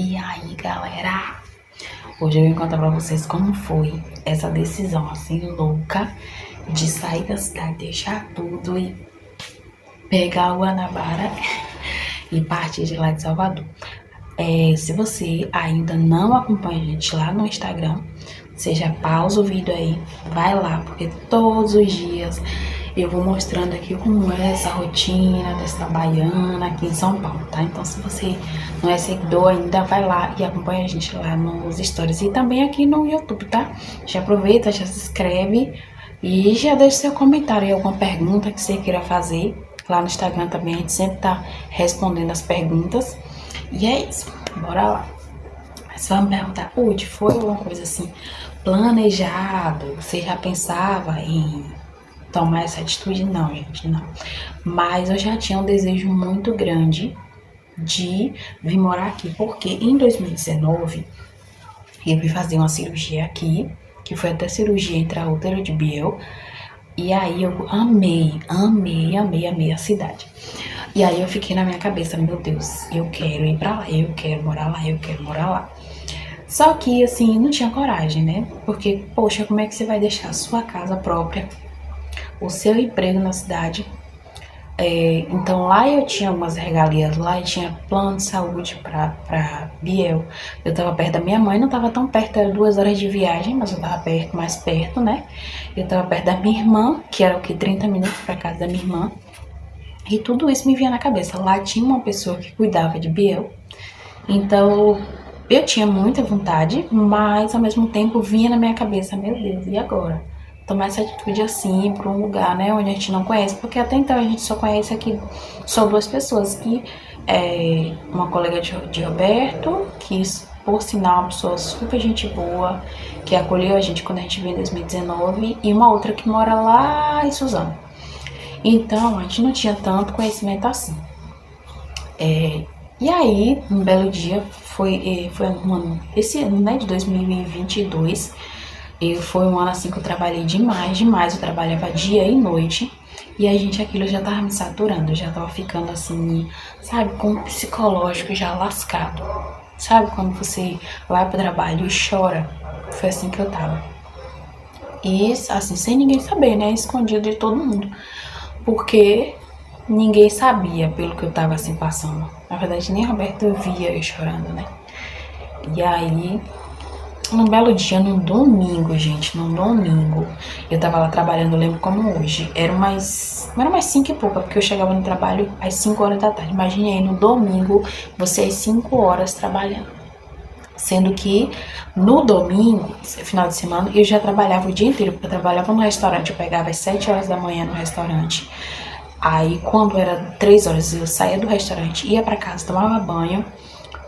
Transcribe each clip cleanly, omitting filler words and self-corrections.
E aí, galera, hoje eu vou contar pra vocês como foi essa decisão assim louca de sair da cidade, deixar tudo e pegar o Guanabara e partir de lá de Salvador. Se você ainda não acompanha a gente lá no Instagram, você já pausa o vídeo aí, vai lá, porque todos os dias eu vou mostrando aqui como é essa rotina dessa baiana aqui em São Paulo, tá? Então, se você não é seguidor ainda, vai lá e acompanha a gente lá nos stories e também aqui no YouTube, tá? Já aproveita, já se inscreve e já deixa seu comentário aí, alguma pergunta que você queira fazer. Lá no Instagram também a gente sempre tá respondendo as perguntas. E é isso, bora lá. Mas vamos perguntar, Ruth, foi alguma coisa assim planejado? Você já pensava em tomar essa atitude? Não, gente, não. Mas eu já tinha um desejo muito grande de vir morar aqui, porque em 2019 eu fui fazer uma cirurgia aqui, que foi até cirurgia intraútero de Biel. E aí eu amei a cidade. E aí eu fiquei na minha cabeça, meu Deus, eu quero ir pra lá, eu quero morar lá, eu quero morar lá. Só que, assim, não tinha coragem, né? Porque, poxa, como é que você vai deixar a sua casa própria, o seu emprego na cidade? Então lá eu tinha algumas regalias, lá eu tinha plano de saúde pra Biel. Eu tava perto da minha mãe, não tava tão perto, era 2 horas de viagem, mas eu tava perto, mais perto, né? Eu tava perto da minha irmã, que era o que, 30 minutos pra casa da minha irmã. E tudo isso me vinha na cabeça. Lá tinha uma pessoa que cuidava de Biel. Então, eu tinha muita vontade, mas ao mesmo tempo vinha na minha cabeça, meu Deus, e agora? Tomar essa atitude assim para um lugar, né, onde a gente não conhece, porque até então a gente só conhece aqui só duas pessoas, que é uma colega de Roberto, que por sinal é uma pessoa super gente boa, que acolheu a gente quando a gente veio em 2019, e uma outra que mora lá em Suzano. Então, a gente não tinha tanto conhecimento assim. E aí, um belo dia, foi um ano, esse ano, né, de 2022, foi um ano assim que eu trabalhei demais, eu trabalhava dia e noite, e a gente, aquilo já tava me saturando, eu já tava ficando assim, sabe, com o psicológico já lascado. Sabe, quando você vai pro trabalho e chora? Foi assim que eu tava. E assim, sem ninguém saber, né, escondido de todo mundo. Porque ninguém sabia pelo que eu tava assim passando. Na verdade, nem Roberto via eu chorando, né? E aí, num belo dia, num domingo, gente, num domingo, eu tava lá trabalhando, eu lembro como hoje. Era mais 5 e pouca, porque eu chegava no trabalho às 5 horas da tarde. Imagine aí, no domingo, você às 5 horas trabalhando. Sendo que no domingo, final de semana, eu já trabalhava o dia inteiro, porque eu trabalhava no restaurante, eu pegava às 7 horas da manhã no restaurante. Aí, quando era 3 horas, eu saía do restaurante, ia pra casa, tomava banho,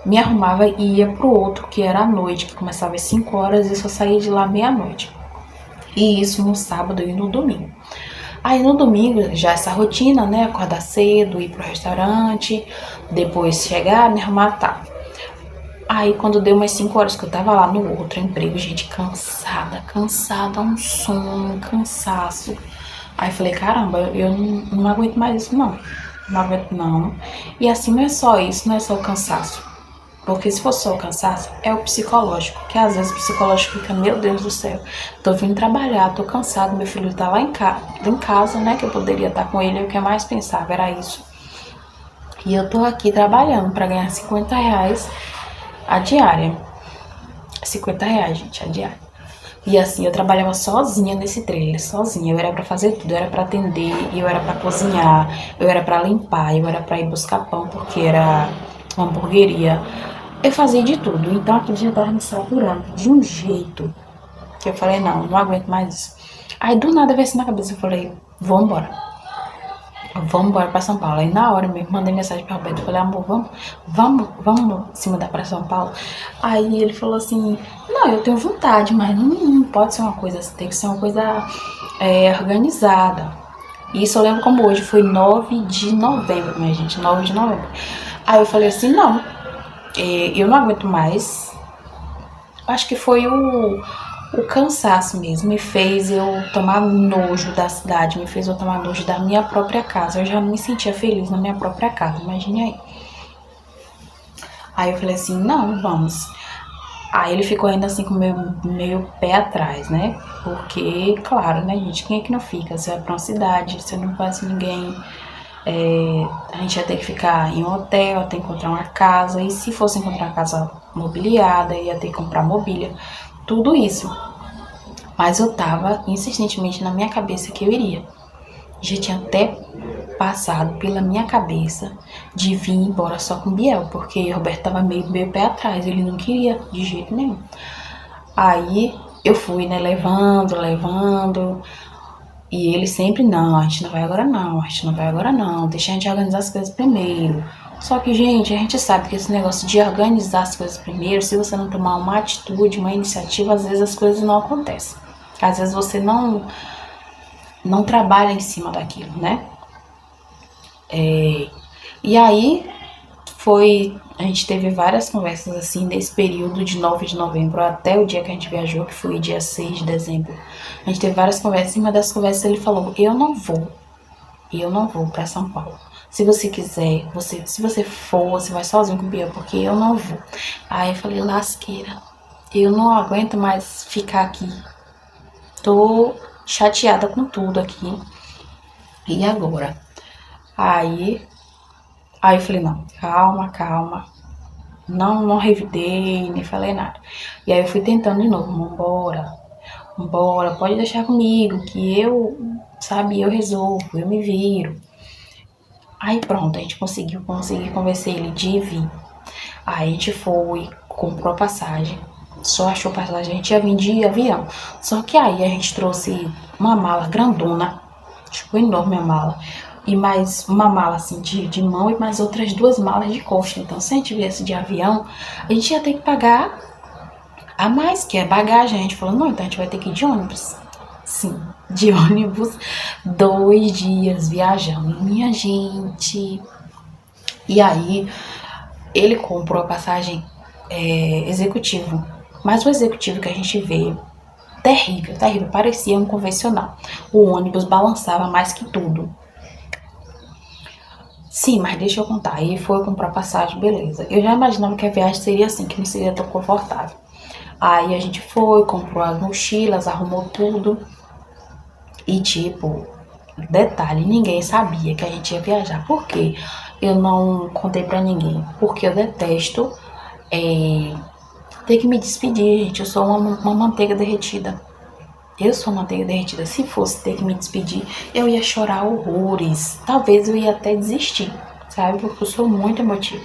me arrumava e ia pro outro, que era à noite, que começava às 5 horas e só saía de lá meia-noite. E isso no sábado e no domingo. Aí no domingo, já essa rotina, né? Acordar cedo, ir pro restaurante, depois chegar, me arrumar, tá. Aí quando deu umas 5 horas que eu tava lá no outro emprego, gente, cansada, um sono, um cansaço. Aí falei, caramba, eu não aguento mais isso não. Não aguento não. E assim, não é só isso, não é só o cansaço. Porque se for só o cansaço, é o psicológico. Que às vezes o psicológico fica, meu Deus do céu, tô vindo trabalhar, tô cansado, meu filho tá lá em casa, né? Que eu poderia estar com ele, o que eu mais pensava era isso. E eu tô aqui trabalhando pra ganhar R$ 50 a diária. R$ 50, gente, a diária. E assim, eu trabalhava sozinha nesse trailer, sozinha. Eu era pra fazer tudo, eu era pra atender, eu era pra cozinhar, eu era pra limpar, eu era pra ir buscar pão, porque era uma hamburgueria. Eu fazia de tudo, então aquilo já tava me saturando de um jeito que eu falei, não aguento mais isso. Aí do nada veio assim na cabeça, eu falei, vamos embora pra São Paulo. Aí na hora mesmo, mandei mensagem pra Roberto, falei, amor, vamos se mudar pra São Paulo. Aí ele falou assim, não, eu tenho vontade, mas não pode ser uma coisa assim, tem que ser uma coisa organizada. Isso eu lembro como hoje, foi 9 de novembro, minha gente, 9 de novembro. Aí eu falei assim, não, eu não aguento mais. Acho que foi o cansaço mesmo, me fez eu tomar nojo da cidade, me fez eu tomar nojo da minha própria casa. Eu já não me sentia feliz na minha própria casa, imagine aí. Aí eu falei assim, não, vamos. Aí ele ficou ainda assim com o meu pé atrás, né? Porque, claro, né, gente, quem é que não fica? Você vai pra uma cidade, você não conhece ninguém, a gente ia ter que ficar em um hotel, ia ter que encontrar uma casa, e se fosse encontrar uma casa mobiliada, ia ter que comprar mobília, tudo isso. Mas eu tava insistentemente na minha cabeça que eu iria. Já tinha até passado pela minha cabeça de vir embora só com o Biel, porque o Roberto tava meio pé atrás, ele não queria de jeito nenhum. Aí eu fui, né, levando, e ele sempre, não, a gente não vai agora não, a gente não vai agora não, deixa a gente organizar as coisas primeiro. Só que, gente, a gente sabe que esse negócio de organizar as coisas primeiro, se você não tomar uma atitude, uma iniciativa, às vezes as coisas não acontecem. Às vezes você não trabalha em cima daquilo, né? E aí a gente teve várias conversas assim nesse período de 9 de novembro até o dia que a gente viajou, que foi dia 6 de dezembro. A gente teve várias conversas e uma das conversas ele falou, eu não vou pra São Paulo. Se você quiser, se você for, você vai sozinho com o Biel, porque eu não vou. Aí eu falei, lasqueira, eu não aguento mais ficar aqui. Tô chateada com tudo aqui. E agora? Aí, aí eu falei, não, calma. Não revidei, nem falei nada. E aí eu fui tentando de novo, vambora, pode deixar comigo, que eu, sabe, eu resolvo, eu me viro. Aí pronto, a gente consegui convencer ele de vir. Aí a gente foi, comprou a passagem, só achou passagem, a gente ia vir de avião. Só que aí a gente trouxe uma mala grandona, tipo enorme a mala, e mais uma mala assim de mão e mais outras duas malas de costa. Então se a gente viesse de avião, a gente ia ter que pagar a mais, que é bagagem. A gente falou, não, então a gente vai ter que ir de ônibus. Sim, de ônibus, 2 dias viajando, minha gente. E aí ele comprou a passagem executivo, mas o executivo que a gente vê, terrível, parecia um convencional. O ônibus balançava mais que tudo. Sim, mas deixa eu contar. Aí foi comprar passagem, beleza. Eu já imaginava que a viagem seria assim, que não seria tão confortável. Aí a gente foi, comprou as mochilas, arrumou tudo. E tipo, detalhe, ninguém sabia que a gente ia viajar. Por quê? Eu não contei pra ninguém. Porque eu detesto ter que me despedir, gente. Eu sou uma manteiga derretida. Eu sou manteiga derretida. Se fosse ter que me despedir, eu ia chorar horrores. Talvez eu ia até desistir, sabe? Porque eu sou muito emotiva.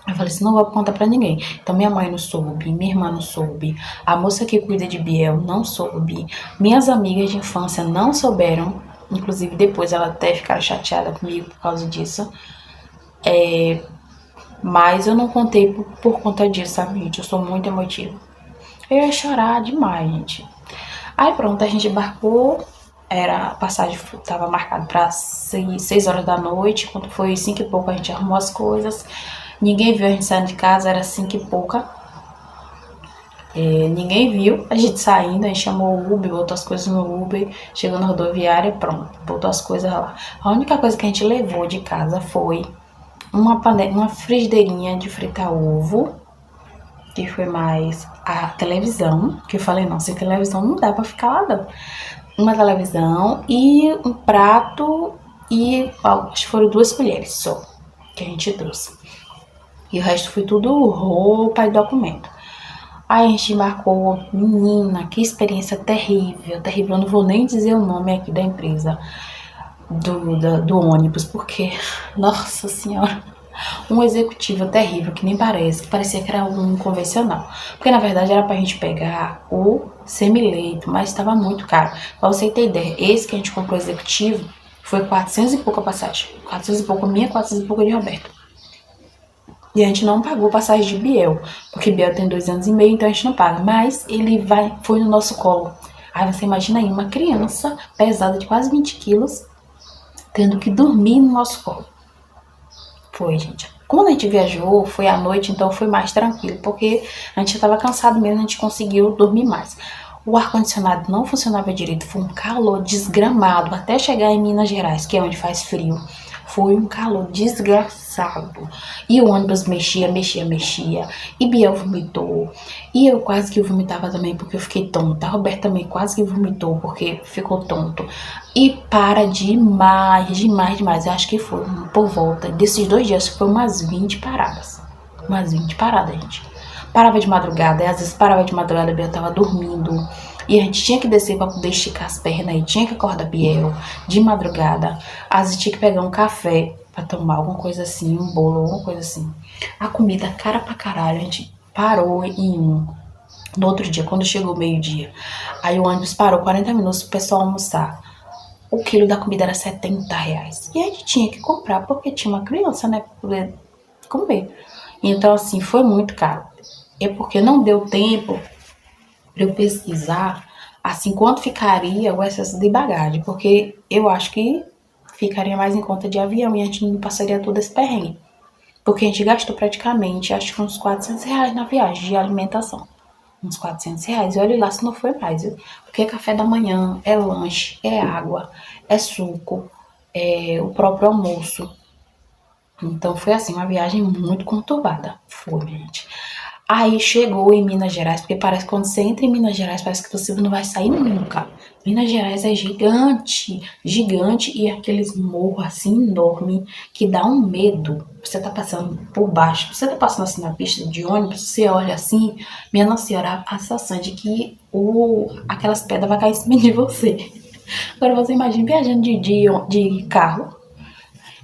Eu falei assim, não vou contar pra ninguém. Então minha mãe não soube, minha irmã não soube, a moça que cuida de Biel não soube, minhas amigas de infância não souberam. Inclusive depois elas até ficaram chateadas comigo por causa disso. Mas eu não contei por conta disso, sabe, gente? Eu sou muito emotiva. Eu ia chorar demais, gente. Aí pronto, a gente embarcou. A passagem estava marcada para 6 horas da noite. Quando foi 5 e pouco, a gente arrumou as coisas. Ninguém viu a gente saindo de casa, era 5 e pouca. Ninguém viu a gente saindo, a gente chamou o Uber, botou as coisas no Uber, chegou na rodoviária, pronto, botou as coisas lá. A única coisa que a gente levou de casa foi uma frigideirinha de fritar ovo, que foi mais a televisão, que eu falei, não, sem televisão não dá pra ficar lá não. Uma televisão e um prato e acho que foram 2 colheres só que a gente trouxe. E o resto foi tudo roupa e documento. Aí a gente embarcou, menina, que experiência terrível, eu não vou nem dizer o nome aqui da empresa, do ônibus, porque, nossa senhora, um executivo terrível, que nem parece, que parecia que era um convencional. Porque na verdade era pra gente pegar o semileito, mas estava muito caro. Pra você ter ideia, esse que a gente comprou executivo foi 400 e pouca passagem. 400 e pouco minha, 400 e pouco de Roberto. E a gente não pagou passagem de Biel, porque Biel tem 2 anos e meio, então a gente não paga. Mas ele foi no nosso colo. Aí você imagina aí, uma criança pesada de quase 20 quilos, tendo que dormir no nosso colo. Foi, gente. Quando a gente viajou, foi à noite, então foi mais tranquilo, porque a gente já estava cansado mesmo, a gente conseguiu dormir mais. O ar-condicionado não funcionava direito, foi um calor desgramado, até chegar em Minas Gerais, que é onde faz frio. Foi um calor desgraçado. E o ônibus mexia. E Biel vomitou. E eu quase que vomitava também porque eu fiquei tonta. A Roberta também quase que vomitou porque ficou tonto. E para demais. Eu acho que foi por volta desses 2 dias, foi umas 20 paradas. Umas 20 paradas, gente. Parava de madrugada, e às vezes parava de madrugada, Biel tava dormindo. E a gente tinha que descer pra poder esticar as pernas, e tinha que acordar Biel de madrugada. Às vezes tinha que pegar um café pra tomar, alguma coisa assim, um bolo, alguma coisa assim. A comida cara pra caralho, a gente parou em um. No outro dia, quando chegou meio-dia, aí o ônibus parou 40 minutos pro pessoal almoçar. O quilo da comida era R$ 70. E a gente tinha que comprar, porque tinha uma criança, né, pra poder comer. Então, assim, foi muito caro. É porque não deu tempo para eu pesquisar, assim, quanto ficaria o excesso de bagagem, porque eu acho que ficaria mais em conta de avião e a gente não passaria todo esse perrengue. Porque a gente gastou praticamente, acho que uns R$ 400 na viagem de alimentação. Uns R$ 400. E olha lá se não foi mais, viu? Porque é café da manhã, é lanche, é água, é suco, é o próprio almoço. Então foi assim, uma viagem muito conturbada. Foi, gente. Aí chegou em Minas Gerais, porque parece que quando você entra em Minas Gerais, parece que você não vai sair nunca. Minas Gerais é gigante, gigante, e aqueles morros assim enormes que dá um medo. Você tá passando por baixo, você tá passando assim na pista de ônibus, você olha assim, minha Nossa Senhora, a sensação de que aquelas pedras vão cair em cima de você. Agora você imagina viajando de carro.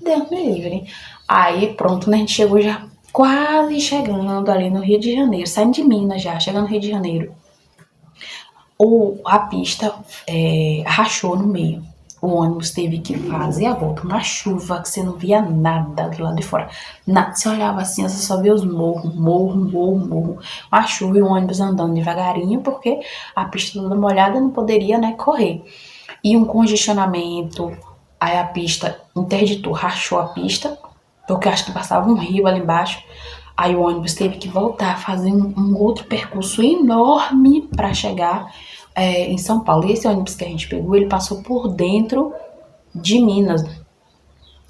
Deus me livre. Aí pronto, né? A gente chegou já quase chegando ali no Rio de Janeiro, saindo de Minas já, chegando no Rio de Janeiro. A pista rachou no meio. O ônibus teve que fazer a volta. Uma chuva que você não via nada do lado de fora. Nada. Você olhava assim, você só via os morro. Uma chuva e o ônibus andando devagarinho, porque a pista toda molhada não poderia, né, correr. E um congestionamento. Aí a pista interditou, rachou a pista, porque acho que passava um rio ali embaixo. Aí o ônibus teve que voltar, fazer um outro percurso enorme para chegar em São Paulo. E esse ônibus que a gente pegou, ele passou por dentro de Minas.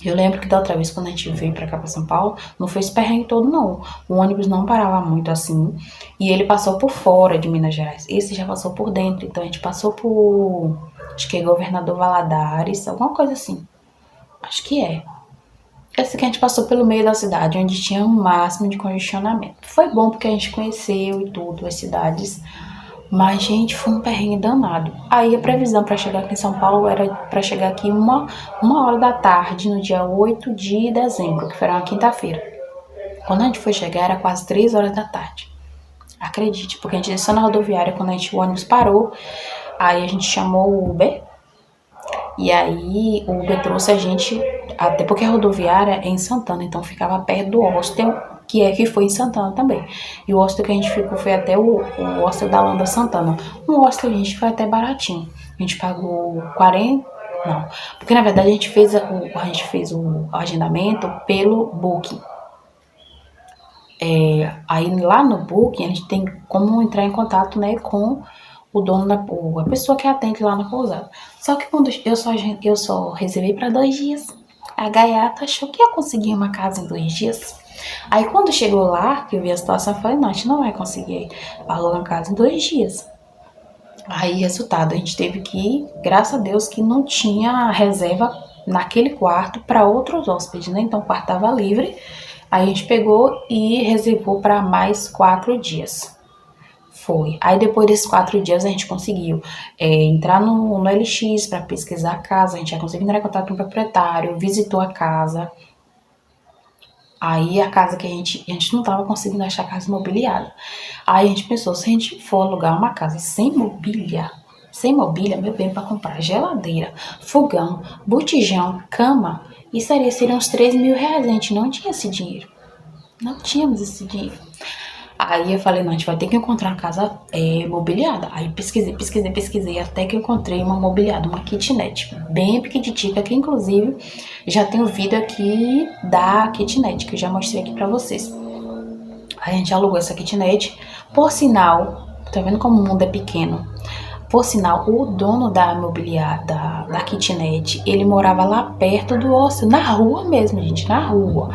Eu lembro que da outra vez, quando a gente veio pra cá pra São Paulo, não foi esse perrengue todo, não. O ônibus não parava muito assim. E ele passou por fora de Minas Gerais. Esse já passou por dentro. Então a gente passou por, acho que é Governador Valadares, alguma coisa assim. Acho que é. Esse que a gente passou pelo meio da cidade, onde tinha um máximo de congestionamento. Foi bom porque a gente conheceu e tudo, as cidades. Mas, gente, foi um perrengue danado. Aí a previsão para chegar aqui em São Paulo era para chegar aqui uma hora da tarde, no dia 8 de dezembro, que foi uma quinta-feira. Quando a gente foi chegar, era quase 3 horas da tarde. Acredite, porque a gente desceu na rodoviária, quando o ônibus parou, aí a gente chamou o Uber. E aí o Uber trouxe a gente, até porque a rodoviária é em Santana, então ficava perto do hostel, que foi em Santana também. E o hostel que a gente ficou foi até o hostel da Landa Santana. Um hostel, a gente, foi até baratinho. A gente pagou 40, não, porque na verdade a gente fez o agendamento pelo Booking. Aí lá no Booking a gente tem como entrar em contato, né, com o dono a pessoa que atende lá na pousada. Só que quando eu só reservei para 2 dias, a gaiata achou que ia conseguir uma casa em 2 dias. Aí quando chegou lá, que eu vi a situação, eu falei, não, a gente não vai conseguir alugar uma casa em 2 dias. Aí, resultado, a gente teve que ir, graças a Deus que não tinha reserva naquele quarto para outros hóspedes, né? Então o quarto estava livre. Aí a gente pegou e reservou para mais 4 dias. Foi. Aí depois desses 4 dias a gente conseguiu entrar no LX para pesquisar a casa, a gente já conseguiu entrar em contato com o proprietário, visitou a casa. Aí a casa que a gente não tava conseguindo achar a casa imobiliada. Aí a gente pensou, se a gente for alugar uma casa sem mobília, meu bem, para comprar geladeira, fogão, botijão, cama, isso seriam uns R$ 3.000. A gente não tinha esse dinheiro. Não tínhamos esse dinheiro. Aí eu falei, não, a gente vai ter que encontrar uma casa mobiliada. Aí pesquisei, até que eu encontrei uma mobiliada, uma kitnet, bem pequititica, que inclusive já tem o vídeo aqui da kitnet, que eu já mostrei aqui pra vocês. Aí a gente alugou essa kitnet, por sinal, tá vendo como o mundo é pequeno? Por sinal, o dono da imobiliária, da kitnet, ele morava lá perto do hostel, na rua mesmo, gente, na rua.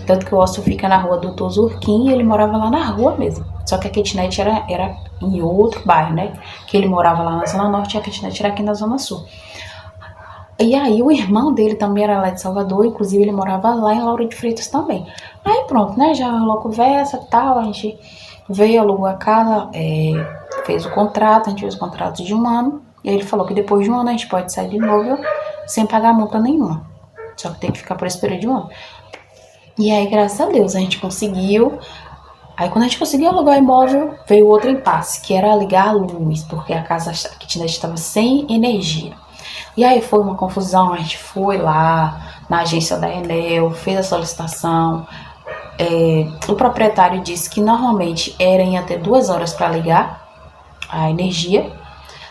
Tanto que o hostel fica na rua do Tozurquim e ele morava lá na rua mesmo. Só que a kitnet era em outro bairro, né? Que ele morava lá na Zona Norte e a kitnet era aqui na Zona Sul. E aí o irmão dele também era lá de Salvador, inclusive ele morava lá em Lauro de Freitas também. Aí pronto, né? Já rolou conversa e tal, a gente veio, alugou a casa, fez o contrato, a gente fez o contrato de 1 ano. E aí ele falou que depois de 1 ano a gente pode sair de novo sem pagar multa nenhuma. Só que tem que ficar por esse período de 1 ano. E aí, graças a Deus, a gente conseguiu. Aí quando a gente conseguiu alugar o imóvel, veio outro impasse, que era ligar a luz, porque a casa a kitnet estava sem energia. E aí foi uma confusão, a gente foi lá na agência da Enel, fez a solicitação. O proprietário disse que normalmente eram até 2 horas para ligar a energia.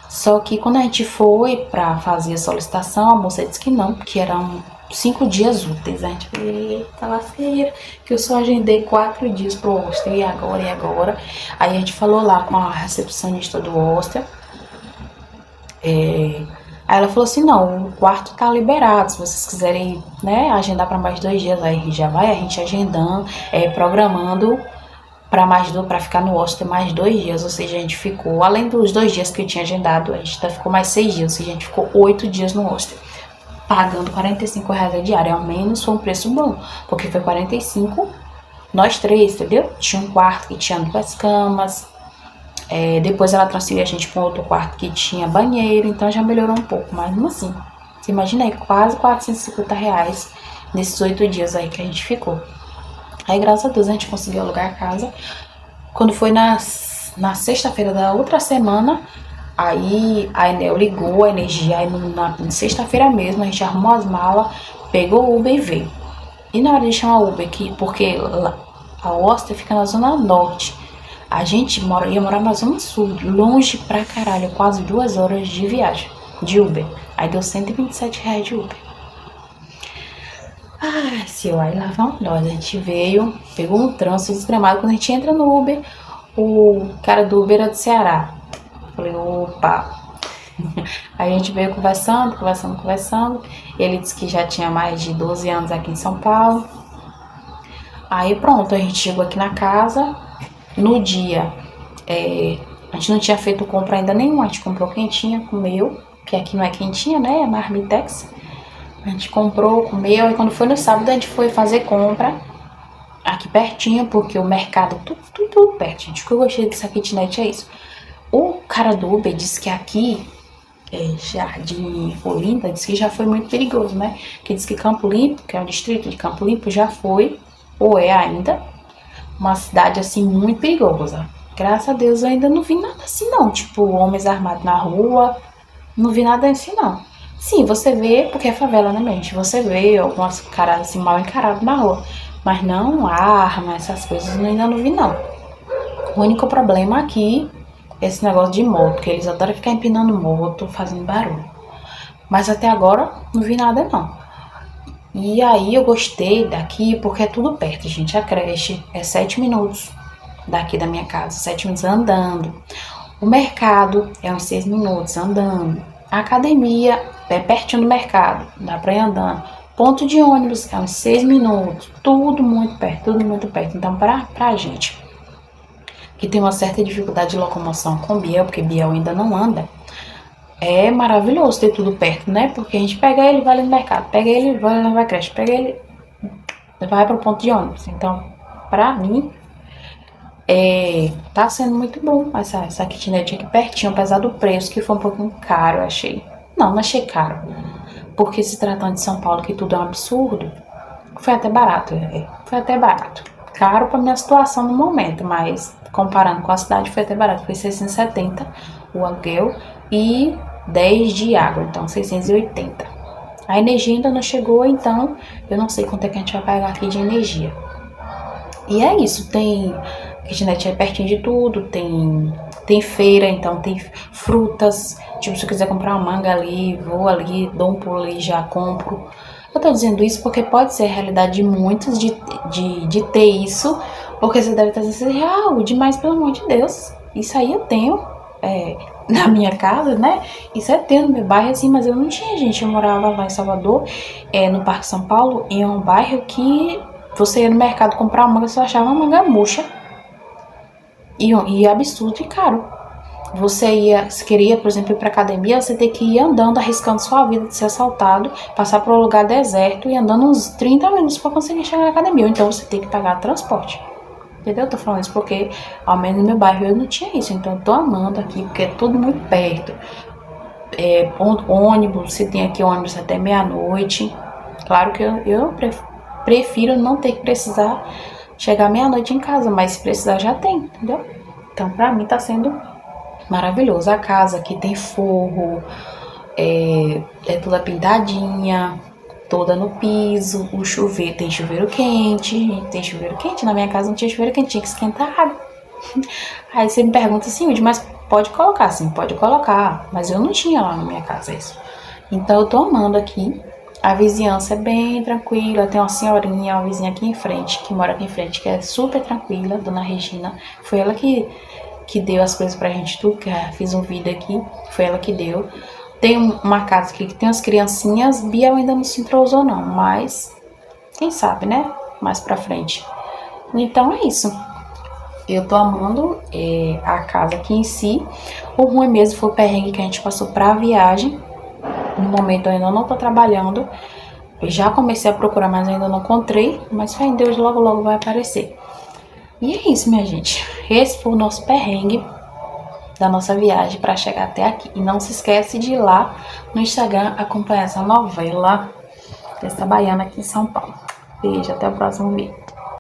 Só que quando a gente foi para fazer a solicitação, a moça disse que não, que eram 5 dias úteis. A gente falou, eita lasqueira, que eu só agendei 4 dias pro hostel, e agora? Aí a gente falou lá com a recepcionista do hostel. Aí ela falou assim, não, o quarto tá liberado, se vocês quiserem, né, agendar para mais 2 dias, aí já vai a gente agendando, programando para ficar no hostel mais 2 dias, ou seja, a gente ficou, além dos 2 dias que eu tinha agendado, a gente ficou mais 6 dias, ou seja, a gente ficou 8 dias no hostel, pagando R$45 a diária, ao menos foi um preço bom, porque foi 45, nós 3, entendeu? Tinha um quarto que tinha 2 camas, depois ela transferiu a gente para um outro quarto que tinha banheiro, então já melhorou um pouco, mas não assim, você imagina aí, quase R$450 nesses 8 dias aí que a gente ficou. Aí, graças a Deus, a gente conseguiu alugar a casa. Quando foi na sexta-feira da outra semana, aí a Enel ligou a energia. Aí na sexta-feira mesmo, a gente arrumou as malas, pegou o Uber e veio. E na hora de chamar o Uber, porque a hostel fica na Zona Norte, a gente ia morar na Zona Sul, longe pra caralho, quase 2 horas de viagem, de Uber. Aí deu R$127 de Uber. Ai, seu, aí lá vamos nós. A gente veio, pegou um trânsito desgramado. Quando a gente entra no Uber, o cara do Uber era do Ceará. Falei, opa. Aí a gente veio conversando. Ele disse que já tinha mais de 12 anos aqui em São Paulo. Aí pronto, a gente chegou aqui na casa. No dia, a gente não tinha feito compra ainda nenhuma. A gente comprou quentinha, comeu. Que aqui não é quentinha, né? É marmitex. A gente comprou, comeu, e quando foi no sábado a gente foi fazer compra aqui pertinho, porque o mercado, tudo perto, gente. O que eu gostei dessa kitnet é isso. O cara do Uber disse que aqui, Jardim Olinda, disse que já foi muito perigoso, né? Que disse que Campo Limpo, que é o distrito de Campo Limpo, já foi, ou é ainda, uma cidade assim muito perigosa. Graças a Deus eu ainda não vi nada assim não, tipo homens armados na rua, não vi nada assim não. Sim, você vê, porque é favela, né, gente? Você vê algumas caras assim mal encarados na rua. Mas não arma, essas coisas eu ainda não vi, não. O único problema aqui é esse negócio de moto, que eles adoram ficar empinando moto, fazendo barulho. Mas até agora não vi nada, não. E aí eu gostei daqui porque é tudo perto, gente. A creche é 7 minutos daqui da minha casa, 7 minutos andando. O mercado é uns 6 minutos andando. A academia é pertinho do mercado, dá pra ir andando. Ponto de ônibus é uns 6 minutos, tudo muito perto. Então, pra gente que tem uma certa dificuldade de locomoção com Biel, porque Biel ainda não anda, é maravilhoso ter tudo perto, né? Porque a gente pega ele, vai ali no mercado, pega ele, vai levar a creche, pega ele, vai pro ponto de ônibus. Então, pra mim, tá sendo muito bom essa kitnet aqui pertinho, apesar do preço, que foi um pouquinho caro, eu achei. Não achei caro, porque se tratando de São Paulo, que tudo é um absurdo, foi até barato, Caro pra minha situação no momento, mas comparando com a cidade, foi até barato. Foi 670 o aluguel e 10 de água, então 680. A energia ainda não chegou, então eu não sei quanto é que a gente vai pagar aqui de energia. E é isso, tem kitnet é pertinho de tudo, tem feira, então tem frutas. Tipo, se eu quiser comprar uma manga ali, vou ali, dou um pulo ali, já compro. Eu tô dizendo isso porque pode ser a realidade de muitos de ter isso, porque você deve estar dizendo assim, demais, pelo amor de Deus. Isso aí eu tenho. na minha casa, né? Isso é ter no meu bairro, assim, mas eu não tinha, gente. Eu morava lá em Salvador, no Parque São Paulo, em um bairro que você ia no mercado comprar manga, você achava uma manga murcha e absurdo e caro. Você ia, se queria, por exemplo, ir pra academia, você tem que ir andando, arriscando sua vida de ser assaltado, passar por um lugar deserto e andando uns 30 minutos para conseguir chegar na academia. Ou então você tem que pagar transporte. Entendeu? Eu tô falando isso porque, ao menos no meu bairro, eu não tinha isso. Então eu tô amando aqui, porque é tudo muito perto. Ônibus, você tem aqui ônibus até meia-noite. Claro que eu prefiro não ter que precisar chegar meia-noite em casa, mas se precisar já tem, entendeu? Então pra mim tá sendo maravilhoso. A casa aqui tem forro, é toda pintadinha, toda no piso, o chuveiro, tem chuveiro quente, na minha casa não tinha chuveiro quente, tinha que esquentar a água. Aí você me pergunta assim, mas pode colocar? Sim, pode colocar, mas eu não tinha lá na minha casa isso. Então eu tô amando aqui. A vizinhança é bem tranquila, tem uma senhorinha, uma vizinha aqui em frente, que mora aqui em frente, que é super tranquila, Dona Regina. Foi ela que deu as coisas pra gente tudo, que eu fiz um vídeo aqui, foi ela que deu. Tem uma casa aqui que tem umas criancinhas, Bia ainda não se entrosou não, mas quem sabe, né? Mais pra frente. Então é isso. Eu tô amando a casa aqui em si. O ruim mesmo foi o perrengue que a gente passou pra viagem. No momento eu ainda não tô trabalhando. Eu já comecei a procurar, mas ainda não encontrei. Mas fé em Deus, logo logo vai aparecer. E é isso, minha gente. Esse foi o nosso perrengue da nossa viagem para chegar até aqui. E não se esquece de ir lá no Instagram acompanhar essa novela dessa baiana aqui em São Paulo. Beijo, até o próximo vídeo.